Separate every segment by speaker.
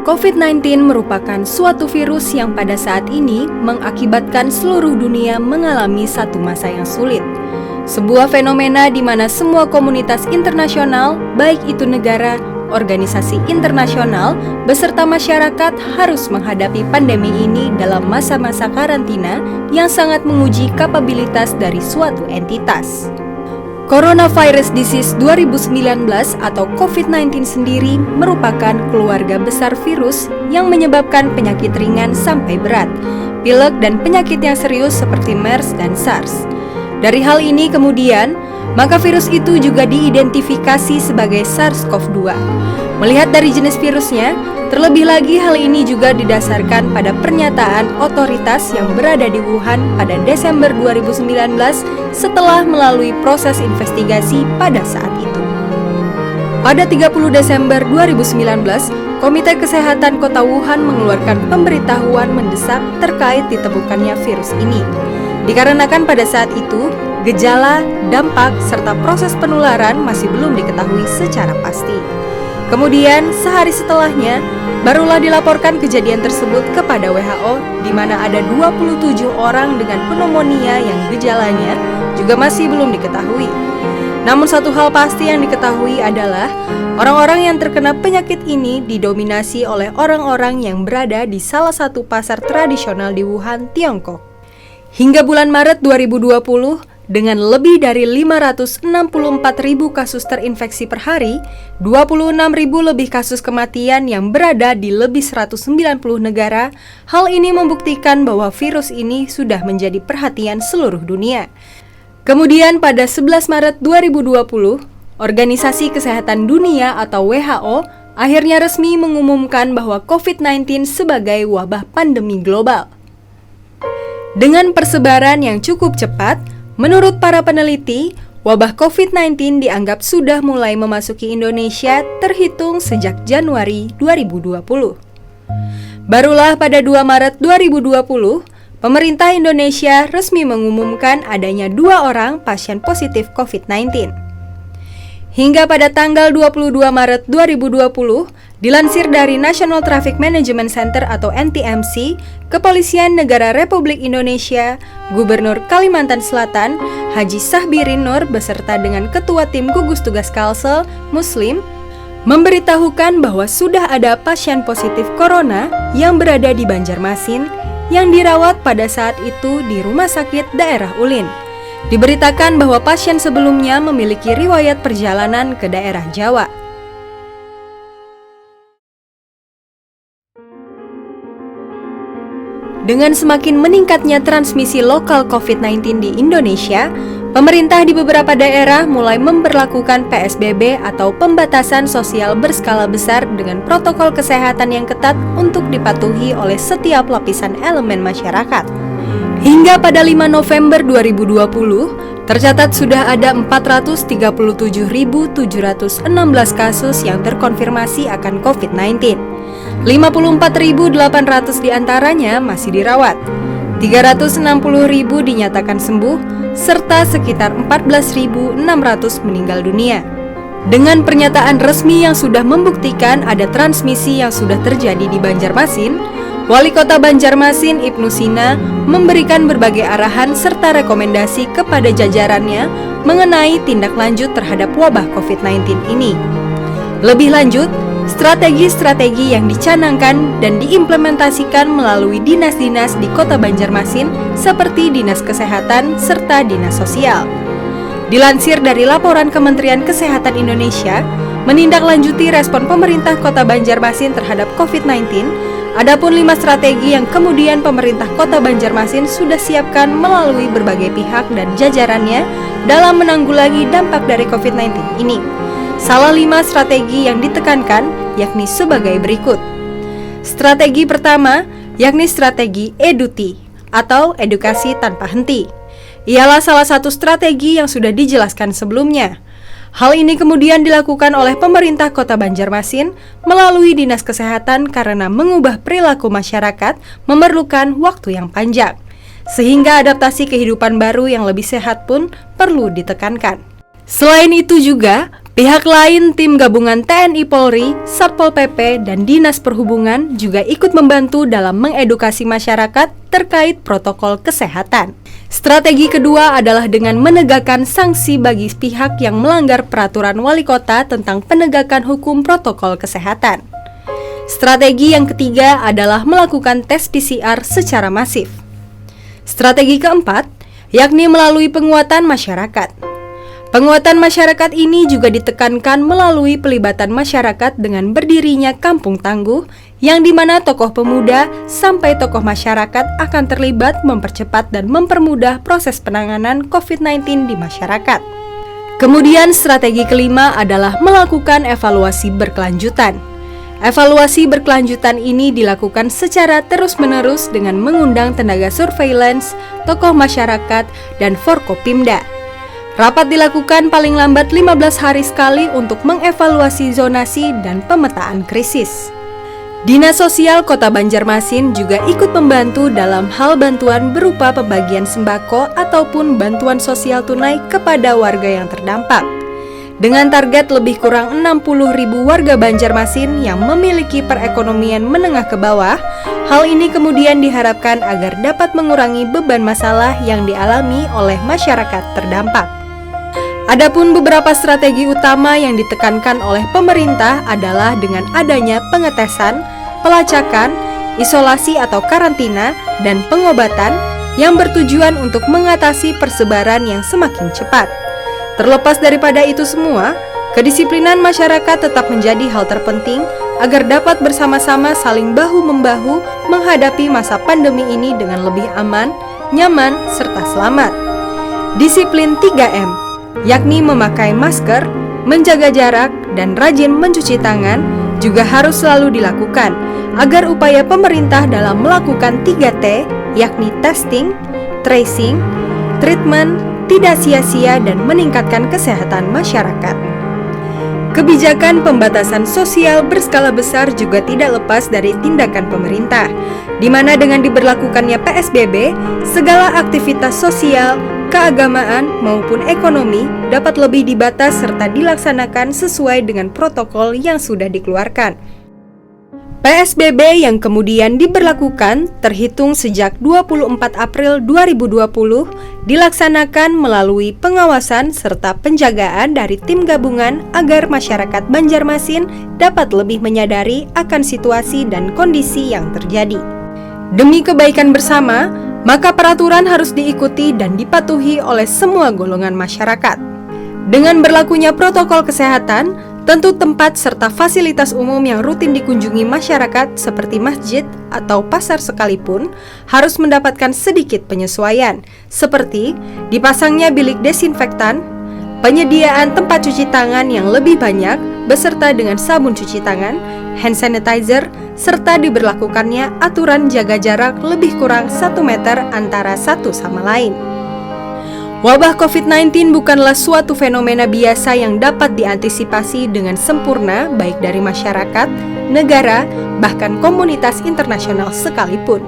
Speaker 1: COVID-19 merupakan suatu virus yang pada saat ini mengakibatkan seluruh dunia mengalami satu masa yang sulit. Sebuah fenomena di mana semua komunitas internasional, baik itu negara, organisasi internasional, beserta masyarakat harus menghadapi pandemi ini dalam masa-masa karantina yang sangat menguji kapabilitas dari suatu entitas. Coronavirus Disease 2019 atau COVID-19 sendiri merupakan keluarga besar virus yang menyebabkan penyakit ringan sampai berat, pilek dan penyakit yang serius seperti MERS dan SARS. Dari hal ini kemudian, maka virus itu juga diidentifikasi sebagai SARS-CoV-2. Melihat dari jenis virusnya, terlebih lagi hal ini juga didasarkan pada pernyataan otoritas yang berada di Wuhan pada Desember 2019 setelah melalui proses investigasi pada saat itu. Pada 30 Desember 2019, Komite Kesehatan Kota Wuhan mengeluarkan pemberitahuan mendesak terkait ditemukannya virus ini. Dikarenakan pada saat itu, gejala, dampak, serta proses penularan masih belum diketahui secara pasti. Kemudian, sehari setelahnya, barulah dilaporkan kejadian tersebut kepada WHO, di mana ada 27 orang dengan pneumonia yang gejalanya juga masih belum diketahui. Namun satu hal pasti yang diketahui adalah orang-orang yang terkena penyakit ini didominasi oleh orang-orang yang berada di salah satu pasar tradisional di Wuhan, Tiongkok. Hingga bulan Maret 2020, dengan lebih dari 564.000 kasus terinfeksi per hari, 26.000 lebih kasus kematian yang berada di lebih 190 negara, hal ini membuktikan bahwa virus ini sudah menjadi perhatian seluruh dunia. Kemudian pada 11 Maret 2020, Organisasi Kesehatan Dunia atau WHO akhirnya resmi mengumumkan bahwa COVID-19 sebagai wabah pandemi global. Dengan persebaran yang cukup cepat, menurut para peneliti, wabah COVID-19 dianggap sudah mulai memasuki Indonesia terhitung sejak Januari 2020. Barulah pada 2 Maret 2020, pemerintah Indonesia resmi mengumumkan adanya 2 orang pasien positif COVID-19. Hingga pada tanggal 22 Maret 2020, dilansir dari National Traffic Management Center atau NTMC, Kepolisian Negara Republik Indonesia, Gubernur Kalimantan Selatan, Haji Sahbirin Nur beserta dengan Ketua Tim Gugus Tugas Kalsel, Muslim, memberitahukan bahwa sudah ada pasien positif corona yang berada di Banjarmasin yang dirawat pada saat itu di Rumah Sakit Daerah Ulin. Diberitakan bahwa pasien sebelumnya memiliki riwayat perjalanan ke daerah Jawa. Dengan semakin meningkatnya transmisi lokal COVID-19 di Indonesia, pemerintah di beberapa daerah mulai memberlakukan PSBB atau pembatasan sosial berskala besar dengan protokol kesehatan yang ketat untuk dipatuhi oleh setiap lapisan elemen masyarakat. Hingga pada 5 November 2020, tercatat sudah ada 437.716 kasus yang terkonfirmasi akan COVID-19. 54.800 diantaranya masih dirawat, 360.000 dinyatakan sembuh, serta sekitar 14.600 meninggal dunia. Dengan pernyataan resmi yang sudah membuktikan ada transmisi yang sudah terjadi di Banjarmasin, Wali Kota Banjarmasin Ibnu Sina memberikan berbagai arahan serta rekomendasi kepada jajarannya mengenai tindak lanjut terhadap wabah COVID-19 ini. Lebih lanjut, strategi-strategi yang dicanangkan dan diimplementasikan melalui dinas-dinas di Kota Banjarmasin seperti Dinas Kesehatan serta Dinas Sosial. Dilansir dari laporan Kementerian Kesehatan Indonesia, menindaklanjuti respon pemerintah Kota Banjarmasin terhadap COVID-19, adapun 5 strategi yang kemudian pemerintah Kota Banjarmasin sudah siapkan melalui berbagai pihak dan jajarannya dalam menanggulangi dampak dari COVID-19 ini. Salah 5 strategi yang ditekankan yakni sebagai berikut. Strategi pertama yakni strategi EDUTI atau edukasi tanpa henti. Ialah salah satu strategi yang sudah dijelaskan sebelumnya. Hal ini kemudian dilakukan oleh pemerintah Kota Banjarmasin melalui Dinas Kesehatan karena mengubah perilaku masyarakat memerlukan waktu yang panjang, sehingga adaptasi kehidupan baru yang lebih sehat pun perlu ditekankan. Selain itu juga, Pihak lain, tim gabungan TNI Polri, Satpol PP, dan Dinas Perhubungan juga ikut membantu dalam mengedukasi masyarakat terkait protokol kesehatan. Strategi kedua adalah dengan menegakkan sanksi bagi pihak yang melanggar peraturan wali kota tentang penegakan hukum protokol kesehatan. Strategi yang ketiga adalah melakukan tes PCR secara masif. Strategi keempat, yakni melalui penguatan masyarakat. Penguatan masyarakat ini juga ditekankan melalui pelibatan masyarakat dengan berdirinya kampung tangguh, yang dimana tokoh pemuda sampai tokoh masyarakat akan terlibat mempercepat dan mempermudah proses penanganan COVID-19 di masyarakat. Kemudian strategi kelima adalah melakukan evaluasi berkelanjutan. Evaluasi berkelanjutan ini dilakukan secara terus-menerus dengan mengundang tenaga surveillance, tokoh masyarakat, dan Forkopimda. Rapat dilakukan paling lambat 15 hari sekali untuk mengevaluasi zonasi dan pemetaan krisis. Dinas Sosial Kota Banjarmasin juga ikut membantu dalam hal bantuan berupa pembagian sembako ataupun bantuan sosial tunai kepada warga yang terdampak. Dengan target lebih kurang 60.000 warga Banjarmasin yang memiliki perekonomian menengah ke bawah, hal ini kemudian diharapkan agar dapat mengurangi beban masalah yang dialami oleh masyarakat terdampak. Adapun beberapa strategi utama yang ditekankan oleh pemerintah adalah dengan adanya pengetesan, pelacakan, isolasi atau karantina, dan pengobatan yang bertujuan untuk mengatasi persebaran yang semakin cepat. Terlepas daripada itu semua, kedisiplinan masyarakat tetap menjadi hal terpenting agar dapat bersama-sama saling bahu-membahu menghadapi masa pandemi ini dengan lebih aman, nyaman, serta selamat. Disiplin 3M, yakni memakai masker, menjaga jarak, dan rajin mencuci tangan juga harus selalu dilakukan agar upaya pemerintah dalam melakukan 3T, yakni testing, tracing, treatment, tidak sia-sia dan meningkatkan kesehatan masyarakat. Kebijakan pembatasan sosial berskala besar juga tidak lepas dari tindakan pemerintah, di mana dengan diberlakukannya PSBB, segala aktivitas sosial, keagamaan maupun ekonomi dapat lebih dibatas serta dilaksanakan sesuai dengan protokol yang sudah dikeluarkan. PSBB yang kemudian diberlakukan terhitung sejak 24 April 2020 dilaksanakan melalui pengawasan serta penjagaan dari tim gabungan agar masyarakat Banjarmasin dapat lebih menyadari akan situasi dan kondisi yang terjadi. Demi kebaikan bersama, maka peraturan harus diikuti dan dipatuhi oleh semua golongan masyarakat. Dengan berlakunya protokol kesehatan, tentu tempat serta fasilitas umum yang rutin dikunjungi masyarakat seperti masjid atau pasar sekalipun harus mendapatkan sedikit penyesuaian, seperti dipasangnya bilik desinfektan, penyediaan tempat cuci tangan yang lebih banyak beserta dengan sabun cuci tangan, hand sanitizer, serta diberlakukannya aturan jaga jarak lebih kurang 1 meter antara satu sama lain. Wabah COVID-19 bukanlah suatu fenomena biasa yang dapat diantisipasi dengan sempurna baik dari masyarakat, negara, bahkan komunitas internasional sekalipun.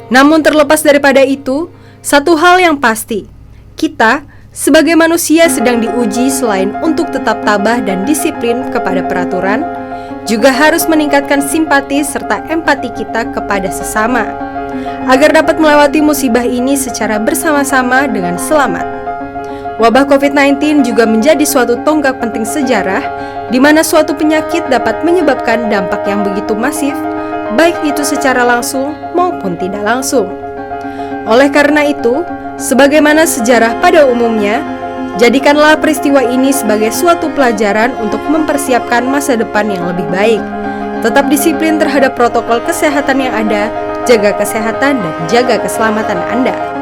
Speaker 1: Namun terlepas daripada itu, satu hal yang pasti, kita sebagai manusia sedang diuji selain untuk tetap tabah dan disiplin kepada peraturan, juga harus meningkatkan simpati serta empati kita kepada sesama, agar dapat melewati musibah ini secara bersama-sama dengan selamat. Wabah COVID-19 juga menjadi suatu tonggak penting sejarah, di mana suatu penyakit dapat menyebabkan dampak yang begitu masif, baik itu secara langsung maupun tidak langsung. Oleh karena itu, sebagaimana sejarah pada umumnya, jadikanlah peristiwa ini sebagai suatu pelajaran untuk mempersiapkan masa depan yang lebih baik. Tetap disiplin terhadap protokol kesehatan yang ada, jaga kesehatan dan jaga keselamatan Anda.